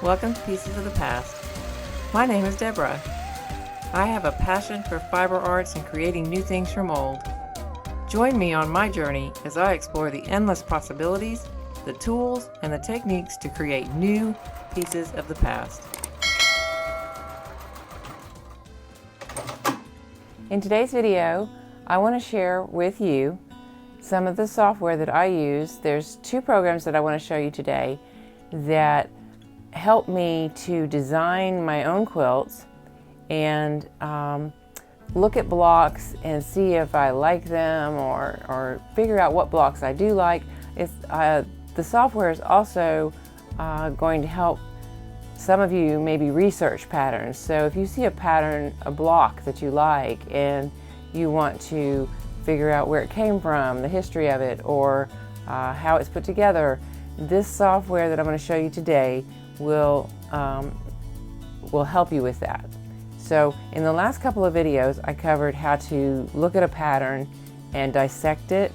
Welcome to Pieces of the Past. My name is Deborah. I have a passion for fiber arts and creating new things from old. Join me on my journey as I explore the endless possibilities, the tools, and the techniques to create new pieces of the past. In today's video, I want to share with you some of the software that I use. There's two programs that I want to show you today that help me to design my own quilts and look at blocks and see if I like them or figure out what blocks I do like. The software is also going to help some of you maybe research patterns. So if you see a pattern, a block that you like, and you want to figure out where it came from, the history of it, or how it's put together, this software that I'm going to show you today will help you with that. So in the last couple of videos, I covered how to look at a pattern and dissect it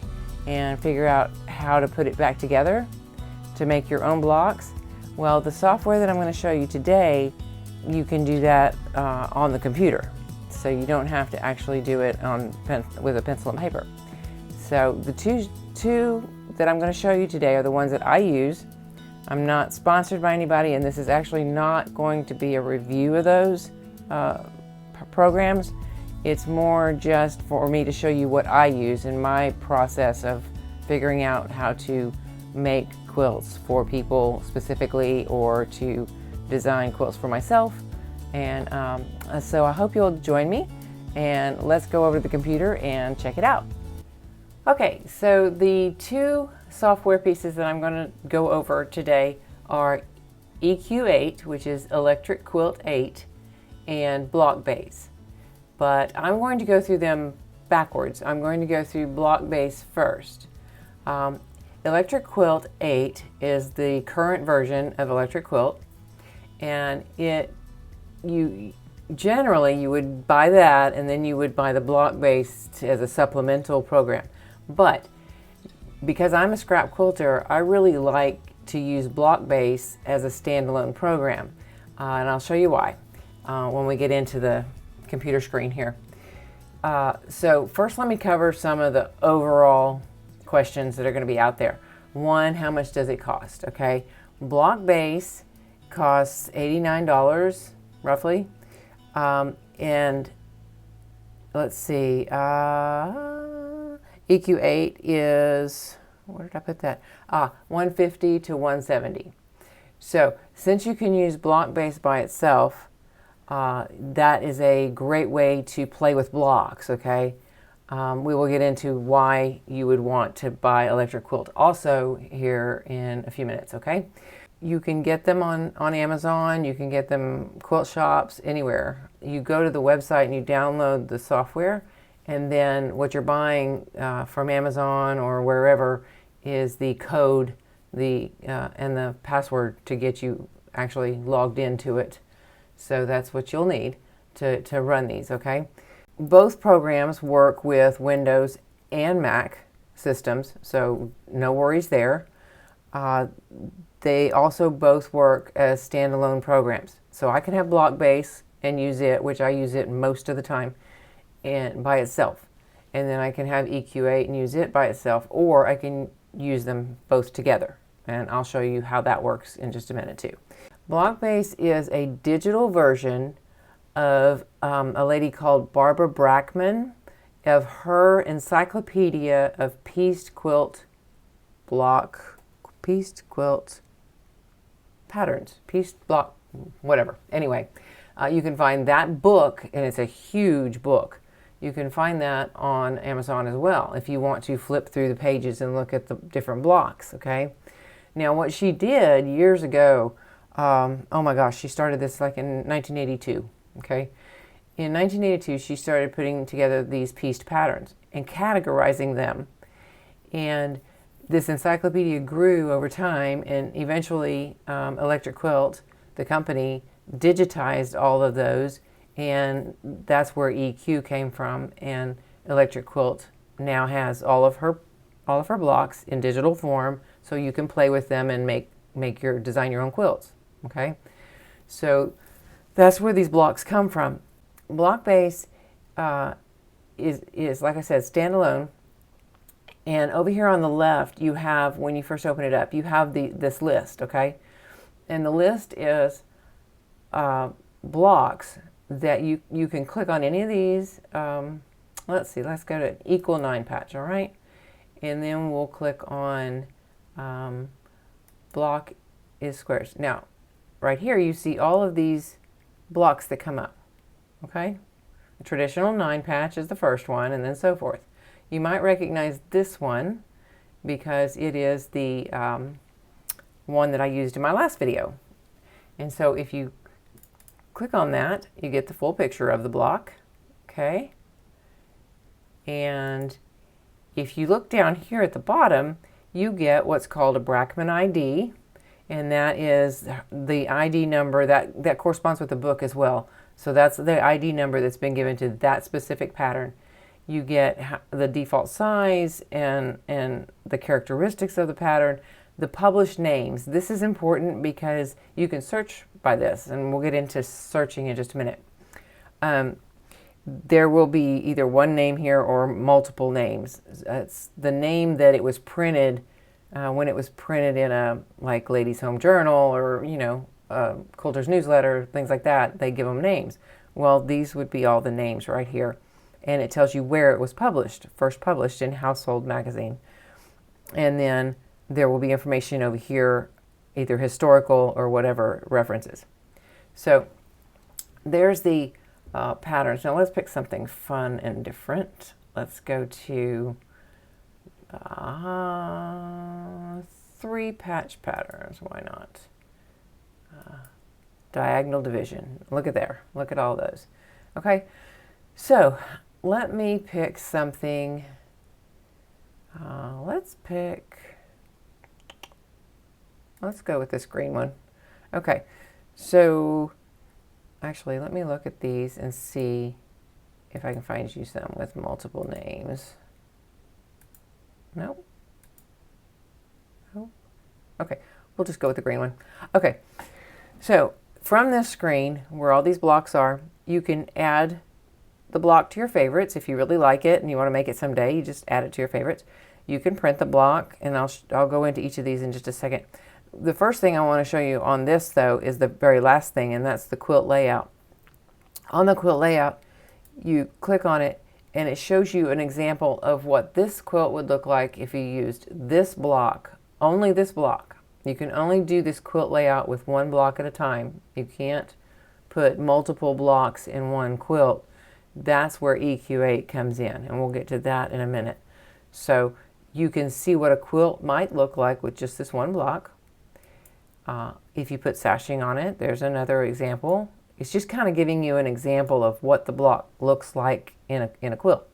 and figure out how to put it back together to make your own blocks. Well, the software that I'm going to show you today, you can do that on the computer. So you don't have to actually do it with a pencil and paper. So the two that I'm going to show you today are the ones that I use. I'm not sponsored by anybody, and this is actually not going to be a review of those programs. It's more just for me to show you what I use in my process of figuring out how to make quilts for people specifically, or to design quilts for myself. And so I hope you'll join me, and let's go over to the computer and check it out. Okay, so the two software pieces that I'm going to go over today are EQ8, which is Electric Quilt 8, and BlockBase. But I'm going to go through them backwards. I'm going to go through BlockBase first. Electric Quilt 8 is the current version of Electric Quilt, and generally you would buy that, and then you would buy the BlockBase as a supplemental program. But because I'm a scrap quilter, I really like to use BlockBase as a standalone program, and I'll show you why when we get into the computer screen here. So first, let me cover some of the overall questions that are going to be out there. One, how much does it cost? Okay, BlockBase costs $89 roughly, and let's see, EQ8 is, where did I put that? $150 to $170. So since you can use BlockBase by itself, that is a great way to play with blocks, okay? We will get into why you would want to buy Electric Quilt also here in a few minutes, okay? You can get them on Amazon, you can get them quilt shops, anywhere. You go to the website and you download the software, and then what you're buying from Amazon or wherever is the code and the password to get you actually logged into it. So that's what you'll need to run these, okay? Both programs work with Windows and Mac systems, so no worries there. They also both work as standalone programs. So I can have BlockBase and use it, which I use it most of the time, and by itself. And then I can have EQ8 and use it by itself, or I can use them both together. And I'll show you how that works in just a minute too. BlockBase is a digital version of a lady called Barbara Brackman, of her encyclopedia of pieced quilt patterns, pieced block, whatever. Anyway, you can find that book, and it's a huge book. You can find that on Amazon as well if you want to flip through the pages and look at the different blocks, okay? Now, what she did years ago, oh my gosh, she started this like in 1982, okay? In 1982, she started putting together these pieced patterns and categorizing them. And this encyclopedia grew over time, and eventually Electric Quilt, the company, digitized all of those, and that's where EQ came from. And Electric Quilt now has all of her blocks in digital form, so you can play with them and design your own quilts. Okay, So that's where these blocks come from. BlockBase is, like I said, standalone. And over here on the left, you have, when you first open it up, you have this list, okay? And the list is blocks that you can click on any of these. Let's see, let's go to equal 9 patch, all right? And then we'll click on block is squares. Now, right here, you see all of these blocks that come up, okay? The traditional 9 patch is the first one, and then so forth. You might recognize this one because it is the one that I used in my last video. And so if you click on that, you get the full picture of the block, okay? And if you look down here at the bottom, you get what's called a Brackman ID, and that is the ID number that corresponds with the book as well. So that's the ID number that's been given to that specific pattern. You get the default size and the characteristics of the pattern, the published names. This is important because you can search by this, and we'll get into searching in just a minute. There will be either one name here or multiple names. It's the name that it was printed when it was printed in a like Ladies Home Journal or Quilter's newsletter, things like that. They give them names. Well, these would be all the names right here, and it tells you where it was published. First published in Household Magazine, and then there will be information over here, either historical or whatever references. So there's the patterns. Now let's pick something fun and different. Let's go to 3 patch patterns. Why not? Diagonal division. Look at there. Look at all those. Okay, so let me pick something. Let's go with this green one. Okay, so actually let me look at these and see if I can find you some with multiple names. Nope. Nope. Okay, we'll just go with the green one. Okay, so from this screen where all these blocks are, you can add the block to your favorites. If you really like it and you want to make it someday, you just add it to your favorites. You can print the block, and I'll go into each of these in just a second. The first thing I want to show you on this, though, is the very last thing, and that's the quilt layout. On the quilt layout, you click on it, and it shows you an example of what this quilt would look like if you used this block, only this block. You can only do this quilt layout with one block at a time. You can't put multiple blocks in one quilt. That's where EQ8 comes in, and we'll get to that in a minute. So you can see what a quilt might look like with just this one block. If you put sashing on it, there's another example. It's just kind of giving you an example of what the block looks like in a quilt.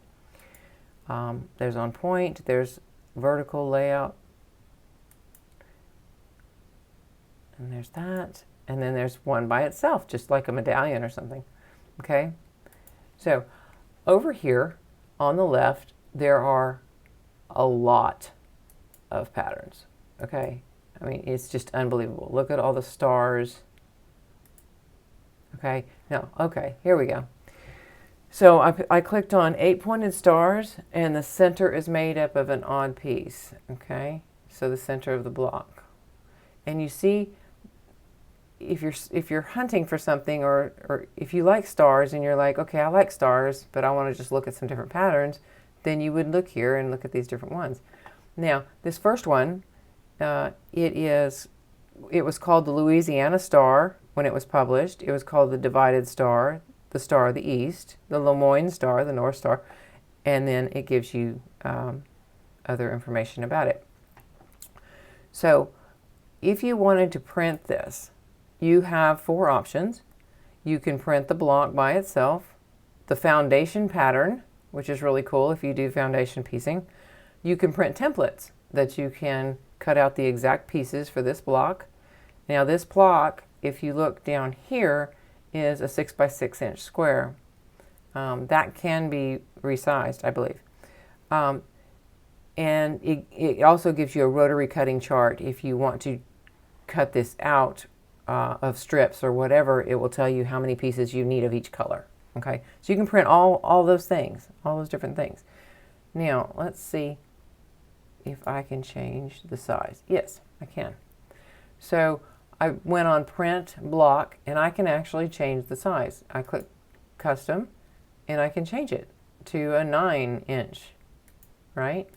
There's on point, there's vertical layout, and there's that, and then there's one by itself, just like a medallion or something. Okay, so over here on the left, there are a lot of patterns. Okay, I mean, it's just unbelievable. Look at all the stars. Okay, now, okay, here we go. So I clicked on 8 pointed stars, and the center is made up of an odd piece. Okay, so the center of the block. And you see, if you're hunting for something, or if you like stars and you're like, okay, I like stars, but I want to just look at some different patterns, then you would look here and look at these different ones. Now, this first one, it was called the Louisiana Star when it was published. It was called the Divided Star, the Star of the East, the Lemoyne Star, the North Star, and then it gives you other information about it. So if you wanted to print this, you have 4 options. You can print the block by itself, the foundation pattern, which is really cool if you do foundation piecing. You can print templates that you can cut out the exact pieces for this block. Now this block, if you look down here, is a 6 by 6 inch square. That can be resized, I believe. And it also gives you a rotary cutting chart if you want to cut this out of strips or whatever, it will tell you how many pieces you need of each color. Okay, so you can print all those things, all those different things. Now, let's see if I can change the size. Yes, I can. So I went on print block and I can actually change the size. I click custom and I can change it to a 9-inch, right?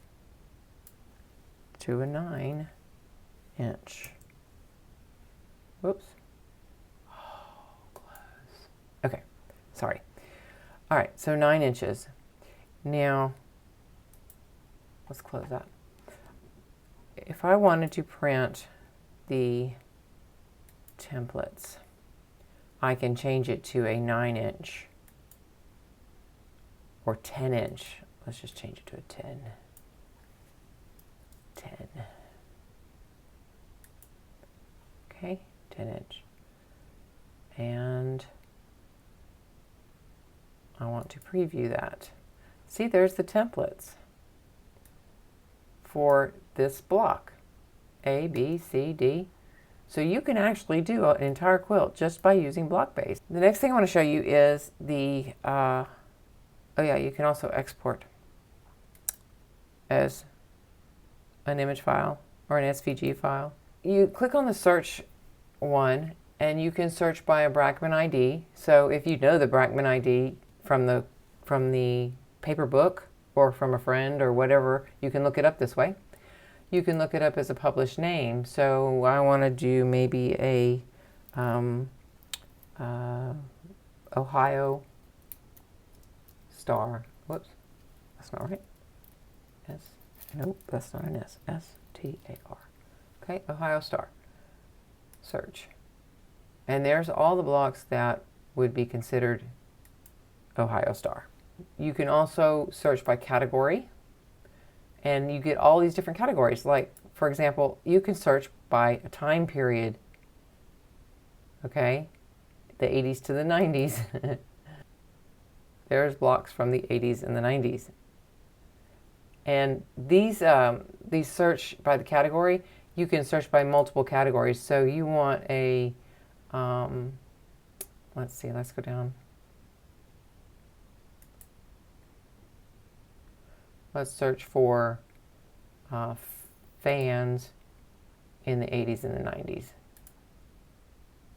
To a 9-inch. Whoops. Oh, close. Okay, sorry. All right, so 9 inches. Now, let's close that. If I wanted to print the templates, I can change it to a 9-inch or 10-inch. Let's just change it to a 10. 10. Okay, 10-inch. And I want to preview that. See, there's the templates for this block, A, B, C, D. So you can actually do an entire quilt just by using BlockBase. The next thing I want to show you is the, oh yeah, you can also export as an image file or an SVG file. You click on the search one and you can search by a Brackman ID. So if you know the Brackman ID from the paper book or from a friend or whatever, you can look it up this way. You can look it up as a published name. So I want to do maybe a Ohio Star. Whoops, that's not right. S. Nope, that's not an S. S-T-A-R. Okay, Ohio Star. Search. And there's all the blocks that would be considered Ohio Star. You can also search by category, and you get all these different categories. Like, for example, you can search by a time period, okay? The 80s to the 90s. There's blocks from the 80s and the 90s. And these search by the category, you can search by multiple categories. So you want a, let's see, let's go down. Let's search for fans in the 80s and the 90s.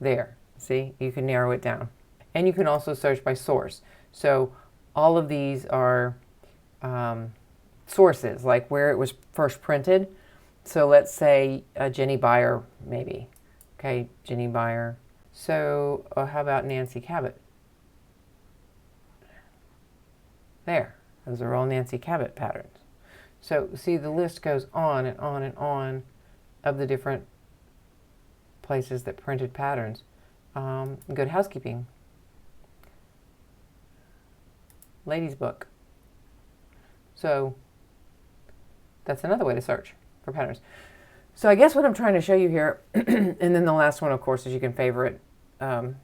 There, see, you can narrow it down. And you can also search by source. So all of these are sources, like where it was first printed. So let's say Jenny Beyer, maybe. Okay, Jenny Beyer. So how about Nancy Cabot? There. Those are all Nancy Cabot patterns. So see, the list goes on and on and on of the different places that printed patterns. Good Housekeeping. Ladies' Book. So that's another way to search for patterns. So I guess what I'm trying to show you here, and then the last one, of course, is you can favorite a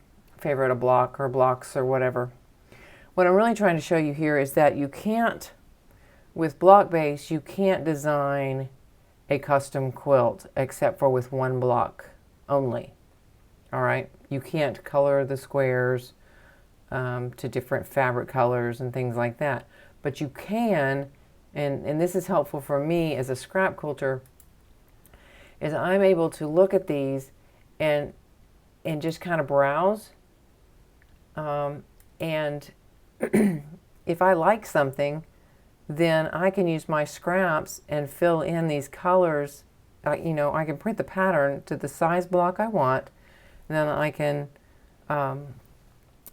block or blocks or whatever. What I'm really trying to show you here is that you can't, with BlockBase, you can't design a custom quilt except for with one block only. All right? You can't color the squares to different fabric colors and things like that. But you can, and this is helpful for me as a scrap quilter, is I'm able to look at these and just kind of browse. And if I like something, then I can use my scraps and fill in these colors. You know, I can print the pattern to the size block I want, and then I can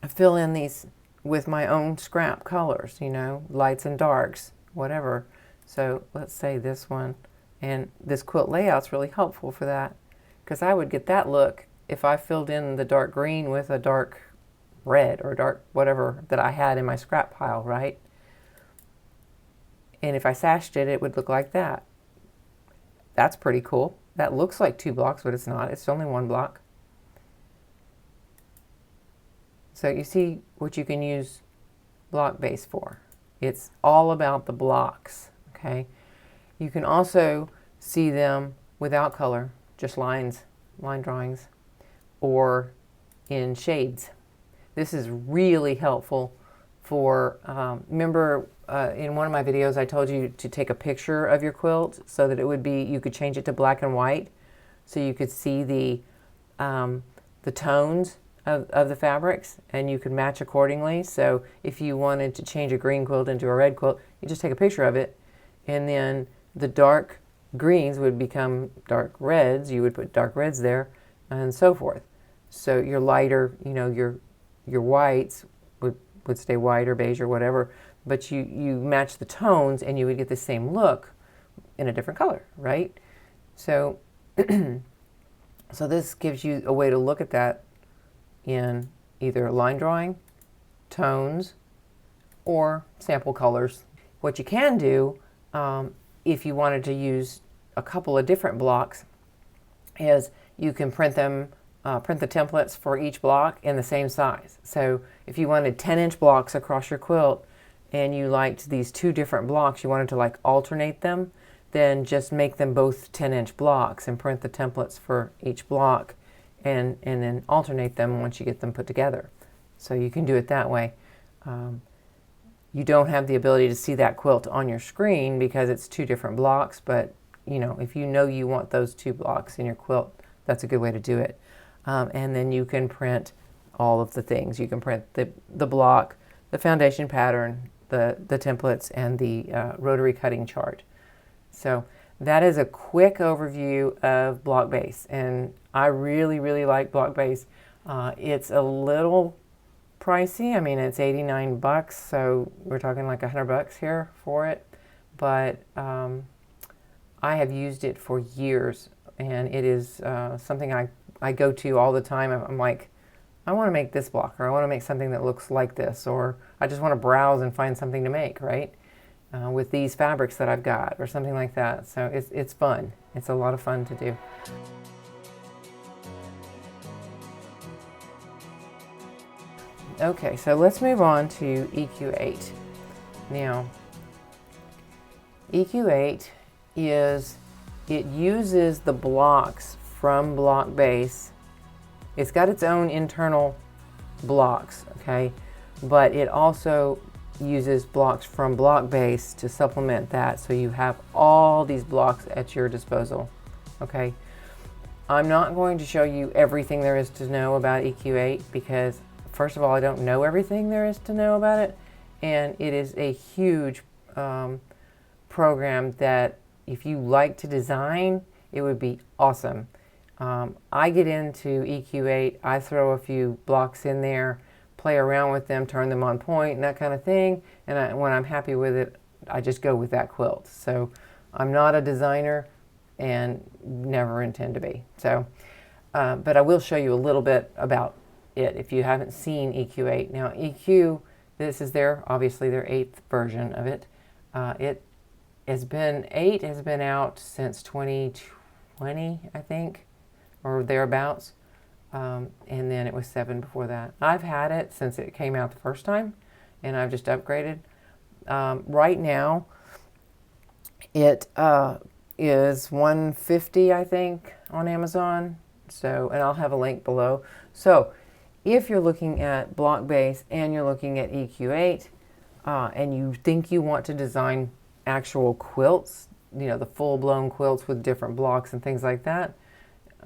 fill in these with my own scrap colors, you know, lights and darks, whatever. So let's say this one, and this quilt layout's really helpful for that, because I would get that look if I filled in the dark green with a dark red or dark whatever that I had in my scrap pile, right? And if I sashed it, it would look like that. That's pretty cool. That looks like 2 blocks, but it's not. It's only 1 block. So you see what you can use BlockBase for. It's all about the blocks, okay? You can also see them without color, just lines, line drawings. or in shades. This is really helpful for, remember in one of my videos I told you to take a picture of your quilt so that it would be, you could change it to black and white so you could see the tones of the fabrics and you could match accordingly. So if you wanted to change a green quilt into a red quilt, you just take a picture of it, and then the dark greens would become dark reds. You would put dark reds there, and so forth. So your lighter, you know, your whites would stay white or beige or whatever, but you match the tones and you would get the same look in a different color, right? So so this gives you a way to look at that in either line drawing, tones, or sample colors. What you can do, if you wanted to use a couple of different blocks, is you can print them, print the templates for each block in the same size. So if you wanted 10-inch blocks across your quilt and you liked these two different blocks, you wanted to like alternate them, then just make them both 10-inch blocks and print the templates for each block, and then alternate them once you get them put together. So you can do it that way. You don't have the ability to see that quilt on your screen because it's two different blocks, but you know, if you know you want those two blocks in your quilt, that's a good way to do it. And then you can print all of the things. You can print the block, the foundation pattern, the templates, and the rotary cutting chart. So that is a quick overview of BlockBase, and I really, really like BlockBase. It's a little pricey. I mean, it's 89 bucks, so we're talking like $100 here for it. But I have used it for years, and it is something I go to all the time. I'm like, I want to make this block, or I want to make something that looks like this, or I just want to browse and find something to make, right? With these fabrics that I've got, or something like that. So it's fun. It's a lot of fun to do. Okay, so let's move on to EQ8. Now, EQ8 it uses the blocks from BlockBase. It's got its own internal blocks, okay? But it also uses blocks from BlockBase to supplement that, so you have all these blocks at your disposal, okay? I'm not going to show you everything there is to know about EQ8 because, first of all, I don't know everything there is to know about it, and it is a huge program that if you like to design, it would be awesome. I get into EQ8, I throw a few blocks in there, play around with them, turn them on point, and that kind of thing. And when I'm happy with it, I just go with that quilt. So I'm not a designer and never intend to be. So, but I will show you a little bit about it if you haven't seen EQ8. Now EQ, this is obviously their 8th version of it. It has been out since 2020, I think, or thereabouts. And then it was 7 before that. I've had it since it came out the first time, and I've just upgraded. Right now, it is $150, I think, on Amazon. So, and I'll have a link below. So, if you're looking at BlockBase and you're looking at EQ8, and you think you want to design actual quilts, you know, the full-blown quilts with different blocks and things like that,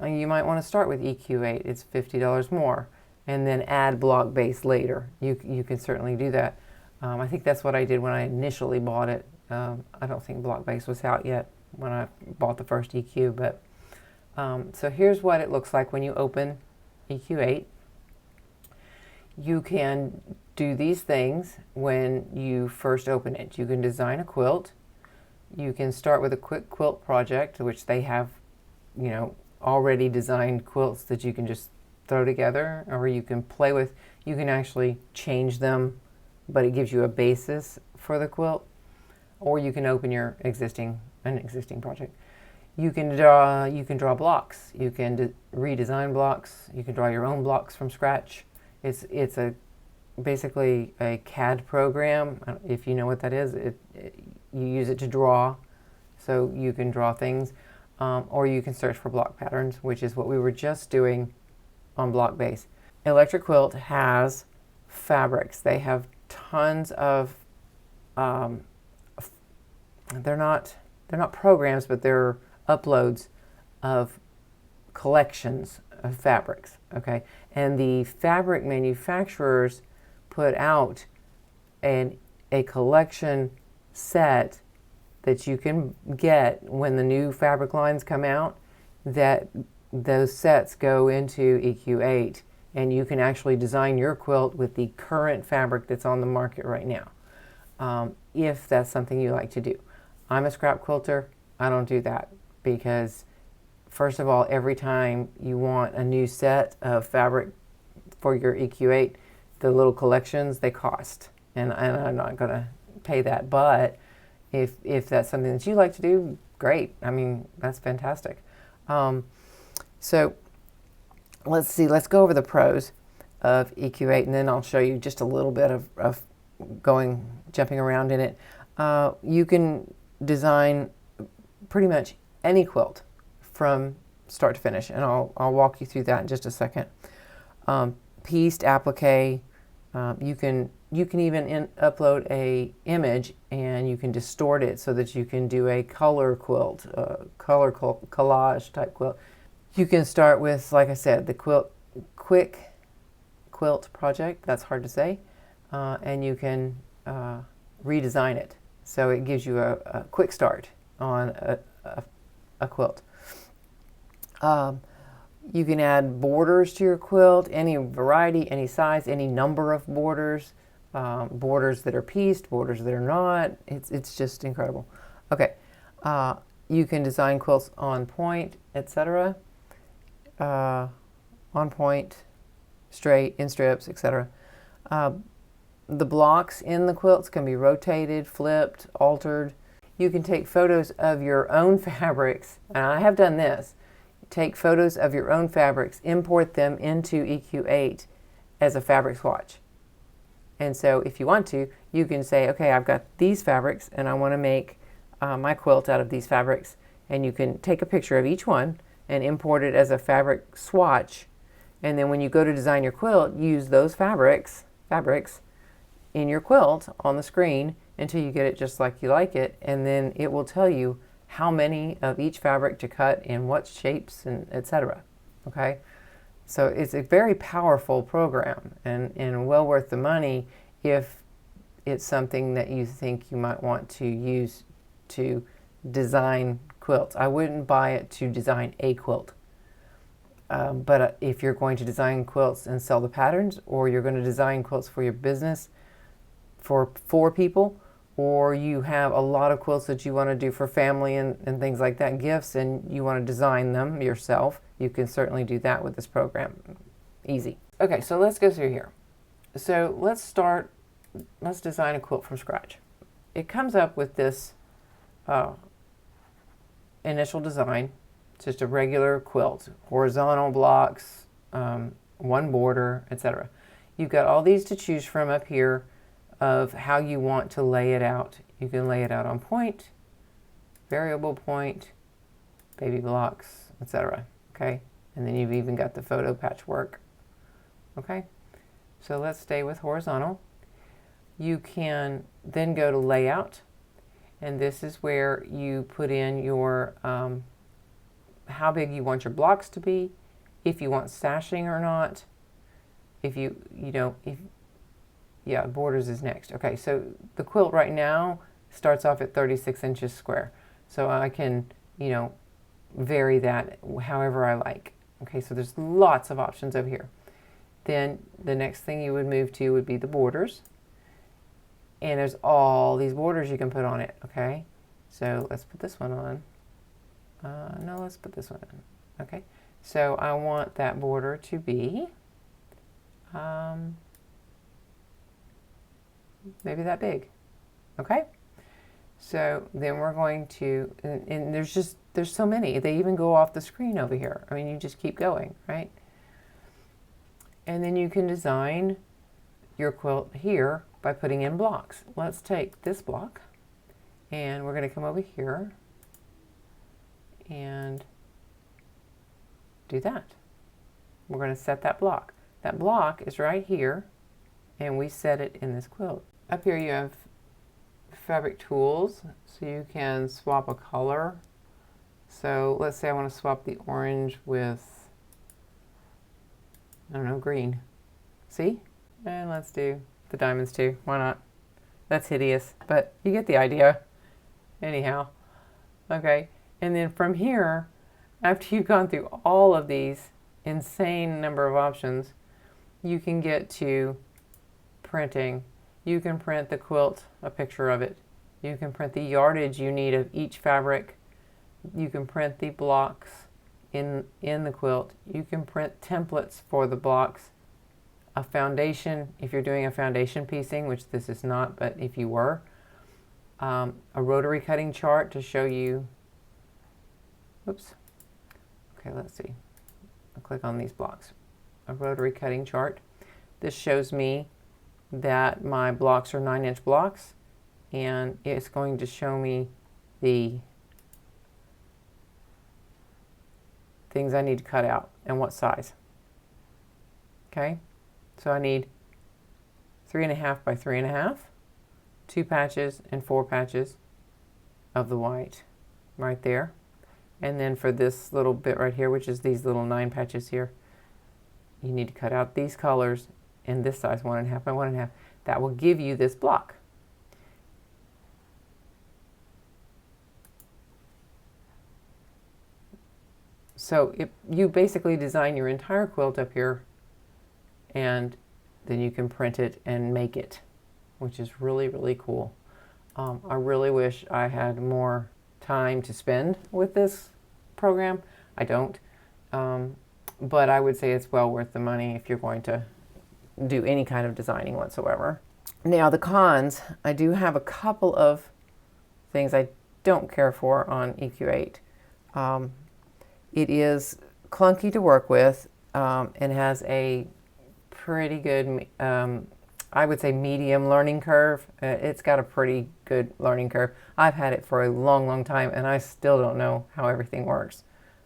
you might want to start with EQ8. It's $50 more, and then add BlockBase later. You can certainly do that. I think that's what I did when I initially bought it. I don't think BlockBase was out yet when I bought the first EQ, but so here's what it looks like when you open EQ8. You can do these things when you first open it. You can design a quilt. You can start with a quick quilt project, which they have, you know, already designed quilts that you can just throw together, or you can play with. You can actually change them, but it gives you a basis for the quilt. Or you can open your existing project. You can draw blocks. You can redesign blocks. You can draw your own blocks from scratch. It's basically a CAD program. If you know what that is, you use it to draw, so you can draw things, or you can search for block patterns, which is what we were just doing on BlockBase. Electric Quilt has fabrics. They have tons of, they're not programs, but they're uploads of collections of fabrics, okay? And the fabric manufacturers put out a collection set that you can get when the new fabric lines come out, that those sets go into EQ8, and you can actually design your quilt with the current fabric that's on the market right now, if that's something you like to do. I'm a scrap quilter. I don't do that because, first of all, every time you want a new set of fabric for your EQ8, the little collections, they cost, and I'm not going to pay that. But if that's something that you like to do, great. I mean, that's fantastic. So let's see, let's go over the pros of EQ8, and then I'll show you just a little bit of jumping around in it. You can design pretty much any quilt from start to finish, and I'll walk you through that in just a second. Pieced, applique, you can even upload a image, and you can distort it so that you can do a color quilt, color collage type quilt. You can start with, like I said, the quick quilt project. That's hard to say, and you can redesign it, so it gives you a quick start on a quilt. You can add borders to your quilt, any variety, any size, any number of borders, borders that are pieced, borders that are not. It's just incredible. Okay, you can design quilts on point, etc. On point, straight, in strips, etc. The blocks in the quilts can be rotated, flipped, altered. You can take photos of your own fabrics, and I have done this. Take photos of your own fabrics, import them into EQ8 as a fabric swatch. And so if you want to, you can say, okay, I've got these fabrics and I want to make my quilt out of these fabrics. And you can take a picture of each one and import it as a fabric swatch. And then when you go to design your quilt, use those fabrics in your quilt on the screen until you get it just like you like it. And then it will tell you how many of each fabric to cut in what shapes and etc. Okay, so it's a very powerful program and well worth the money if it's something that you think you might want to use to design quilts. I wouldn't buy it to design a quilt, but if you're going to design quilts and sell the patterns, or you're going to design quilts for your business for people, or you have a lot of quilts that you want to do for family and things like that, gifts, and you want to design them yourself, you can certainly do that with this program. Easy. Okay, so let's go through here. So let's design a quilt from scratch. It comes up with this initial design. It's just a regular quilt, horizontal blocks, one border, etc. You've got all these to choose from up here of how you want to lay it out. You can lay it out on point, variable point, baby blocks, etc. Okay, and then you've even got the photo patchwork. Okay, so let's stay with horizontal. You can then go to layout, and this is where you put in your how big you want your blocks to be, if you want sashing or not, if yeah, borders is next. Okay, so the quilt right now starts off at 36 inches square. So I can, vary that however I like. Okay, so there's lots of options over here. Then the next thing you would move to would be the borders. And there's all these borders you can put on it, okay? So let's put this one on. No, let's put this one on. Okay, so I want that border to be maybe that big. Okay, so then we're going to, and there's so many, they even go off the screen over here. I mean, you just keep going, right? And then you can design your quilt here by putting in blocks. Let's take this block, and we're going to come over here and do that. we're going to set that block. That block is right here, and we set it in this quilt. Up here you have fabric tools, so you can swap a color. So let's say I want to swap the orange with, I don't know, green. See? And let's do the diamonds too. Why not? That's hideous, but you get the idea. Anyhow. Okay, and then from here, after you've gone through all of these insane number of options, you can get to printing. You can print the quilt, a picture of it. You can print the yardage you need of each fabric. You can print the blocks in the quilt. You can print templates for the blocks. A foundation, if you're doing a foundation piecing, which this is not, but if you were. A rotary cutting chart to show you, oops, okay, let's see. I'll click on these blocks. A rotary cutting chart. This shows me that my blocks are 9-inch blocks, and it's going to show me the things I need to cut out and what size. Okay, so I need 3.5 by 3.5, 2 patches and 4 patches of the white right there. And then for this little bit right here, which is these little 9 patches here, you need to cut out these colors in this size, 1.5 by 1.5. That will give you this block. So you basically design your entire quilt up here, and then you can print it and make it, which is really, really cool. I really wish I had more time to spend with this program. I don't, but I would say it's well worth the money if you're going to do any kind of designing whatsoever. Now the cons, I do have a couple of things I don't care for on EQ8. It is clunky to work with, and has a pretty good, I would say medium learning curve. It's got a pretty good learning curve. I've had it for a long, long time, and I still don't know how everything works.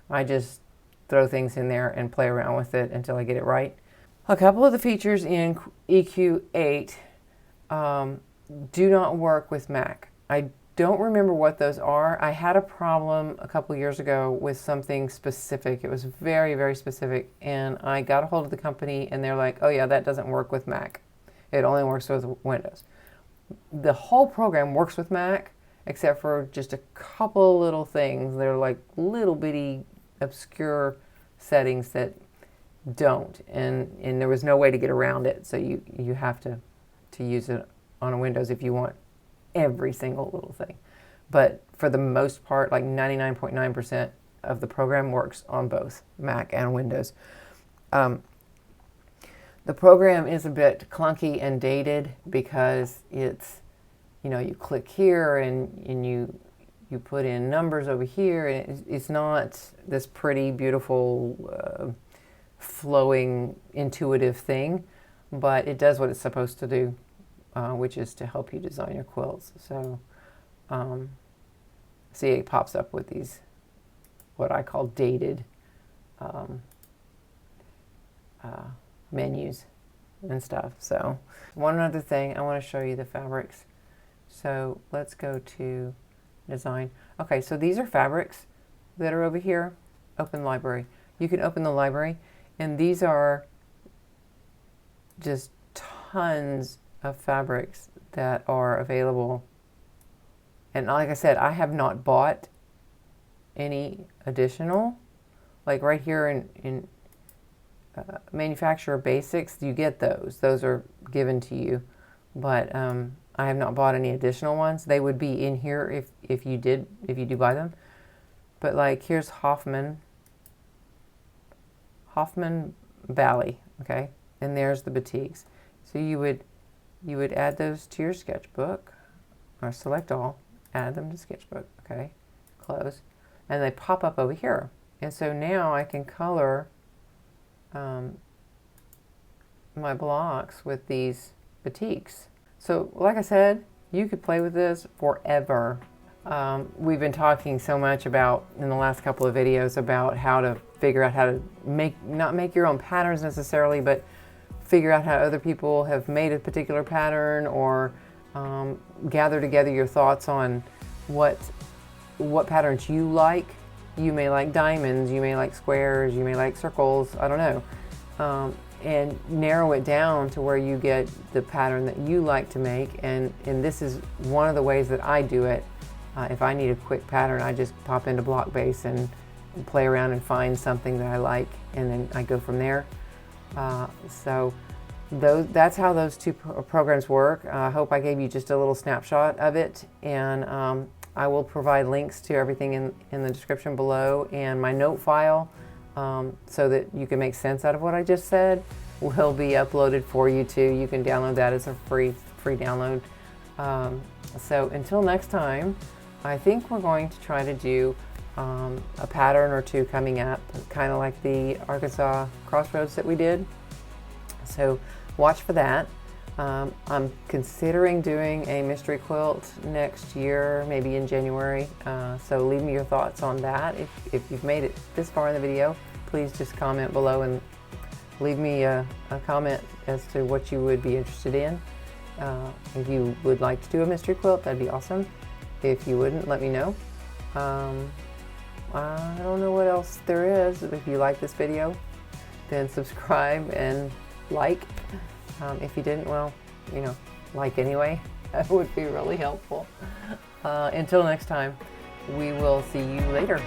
I just throw things in there and play around with it until I get it right. A couple of the features in EQ8 do not work with Mac. I don't remember what those are. I had a problem a couple years ago with something specific. It was very, very specific, and I got a hold of the company, and they're like, oh yeah, that doesn't work with Mac. It only works with Windows. The whole program works with Mac, except for just a couple little things. They're like little bitty obscure settings that don't, and there was no way to get around it, so you have to use it on a Windows if you want every single little thing. But for the most part, like 99.9% of the program works on both Mac and Windows. The program is a bit clunky and dated because it's, you click here and you put in numbers over here, and it's not this pretty, beautiful, flowing, intuitive thing, but it does what it's supposed to do, which is to help you design your quilts. So, see, it pops up with these, what I call dated menus and stuff. So, one other thing, I want to show you the fabrics. So, let's go to design. Okay, so these are fabrics that are over here. Open library. You can open the library, and these are just tons of fabrics that are available. And like I said, I have not bought any additional. Like right here in manufacturer basics, you get those. Those are given to you, but I have not bought any additional ones. They would be in here if you do buy them. But like here's Hoffman Valley, okay, and there's the batiks. So you would add those to your sketchbook, or select all, add them to sketchbook, okay, close, and they pop up over here. And so now I can color my blocks with these batiks. So like I said, you could play with this forever. We've been talking so much about, in the last couple of videos, about how to figure out how to not make your own patterns necessarily, but figure out how other people have made a particular pattern, or gather together your thoughts on what patterns you like. You may like diamonds, you may like squares, you may like circles, I don't know. And narrow it down to where you get the pattern that you like to make. And this is one of the ways that I do it. If I need a quick pattern, I just pop into BlockBase and play around and find something that I like, and then I go from there. So that's how those two programs work. I hope I gave you just a little snapshot of it, and I will provide links to everything in the description below, and my note file, so that you can make sense out of what I just said, will be uploaded for you too. You can download that as a free download. So until next time, I think we're going to try to do a pattern or two coming up, kind of like the Arkansas Crossroads that we did. So watch for that. I'm considering doing a mystery quilt next year, maybe in January. So leave me your thoughts on that. If you've made it this far in the video, please just comment below and leave me a comment as to what you would be interested in. If you would like to do a mystery quilt, that'd be awesome. If you wouldn't, let me know. I don't know what else there is. If you like this video, then subscribe and like. If you didn't, well, you know, like anyway. That would be really helpful. Until next time, we will see you later.